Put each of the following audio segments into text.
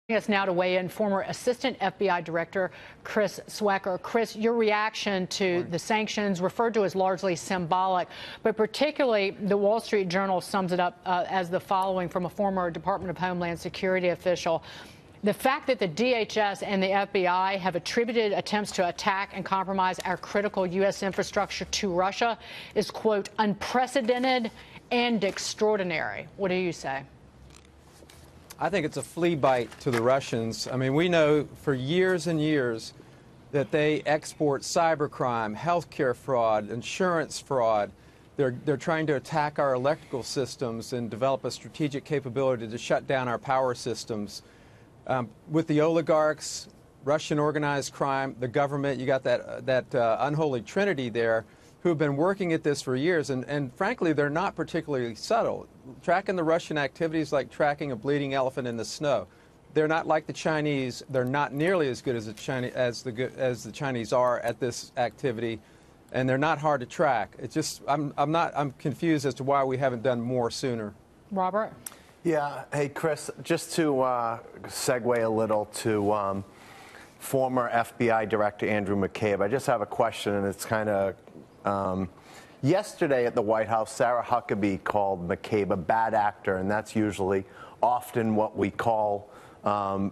Us now to weigh in, former Assistant FBI Director Chris Swecker. Chris, your reaction to the sanctions, referred to as largely symbolic, but particularly the Wall Street Journal sums it up as the following from a former Department of Homeland Security official. The fact that the DHS and the FBI have attributed attempts to attack and compromise our critical U.S. infrastructure to Russia is, quote, unprecedented and extraordinary. What do you say? I think it's a flea bite to the Russians. I mean, we know for years and years that they export cybercrime, healthcare fraud, insurance fraud. They're trying to attack our electrical systems and develop a strategic capability to shut down our power systems. With the oligarchs, Russian organized crime, the government, you got that unholy trinity there, who have been working at this for years, and frankly, they're not particularly subtle. Tracking the Russian activities like tracking a bleeding elephant in the snow. They're not like the Chinese. They're not nearly as good as the Chinese are at this activity, and they're not hard to track. It's just I'm confused as to why we haven't done more sooner. Robert? Yeah. Hey, Chris, just to segue a little to former FBI Director Andrew McCabe, I just have a question, and it's kind of yesterday at the White House, Sarah Huckabee called McCabe a bad actor, and that's usually often what we call Vladimir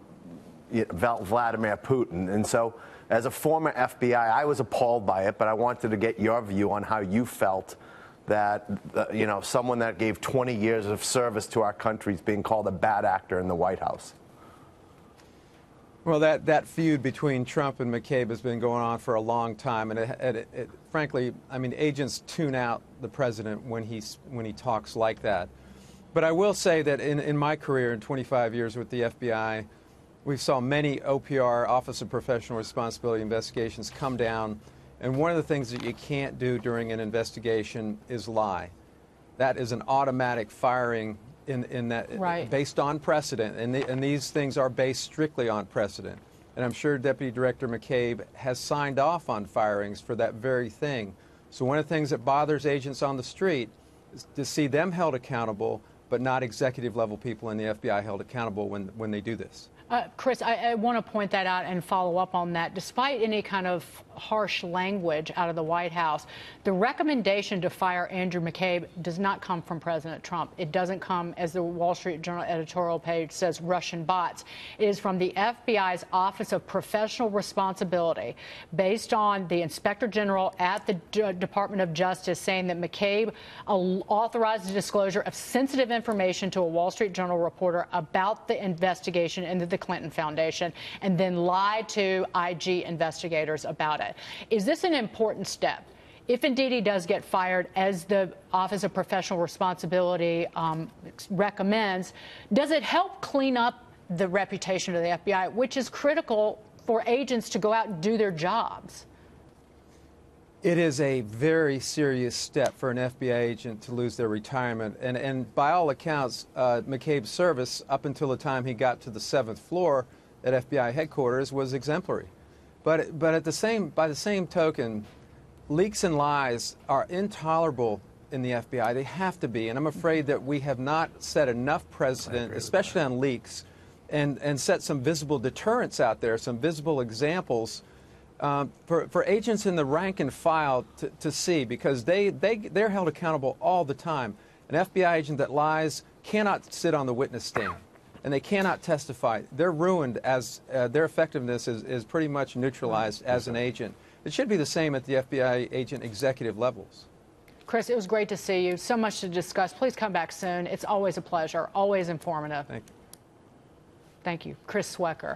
Putin. And so as a former FBI, I was appalled by it, but I wanted to get your view on how you felt that, someone that gave 20 years of service to our country is being called a bad actor in the White House. Well, that feud between Trump and McCabe has been going on for a long time, and frankly, I mean, agents tune out the president when he talks like that. But I will say that in my career, in 25 years with the FBI, we saw many OPR, Office of Professional Responsibility investigations, come down, and one of the things that you can't do during an investigation is lie. That is an automatic firing. In that, right, based on precedent, and these things are based strictly on precedent. And I'm sure Deputy Director McCabe has signed off on firings for that very thing. So one of the things that bothers agents on the street is to see them held accountable, but not executive level people in the FBI held accountable when they do this. Chris, I want to point that out and follow up on that. Despite any kind of harsh language out of the White House, the recommendation to fire Andrew McCabe does not come from President Trump. It doesn't come, as the Wall Street Journal editorial page says, Russian bots. It is from the FBI's Office of Professional Responsibility, based on the Inspector General at the Department of Justice saying that McCabe authorized the disclosure of sensitive information to a Wall Street Journal reporter about the investigation into the Clinton Foundation, and then lied to IG investigators about it. Is this an important step? If indeed he does get fired, as the Office of Professional Responsibility recommends, does it help clean up the reputation of the FBI, which is critical for agents to go out and do their jobs? It is a very serious step for an FBI agent to lose their retirement. And by all accounts, McCabe's service, up until the time he got to the 7th floor at FBI headquarters, was exemplary. But by the same token, leaks and lies are intolerable in the FBI. They have to be. And I'm afraid that we have not set enough precedent, especially on leaks, and set some visible deterrents out there, some visible examples for agents in the rank and file to see, because they're held accountable all the time. An FBI agent that lies cannot sit on the witness stand, and they cannot testify. They're ruined, as their effectiveness is pretty much neutralized as an agent. It should be the same at the FBI agent executive levels. Chris, it was great to see you. So much to discuss. Please come back soon. It's always a pleasure, always informative. Thank you. Thank you. Chris Swecker.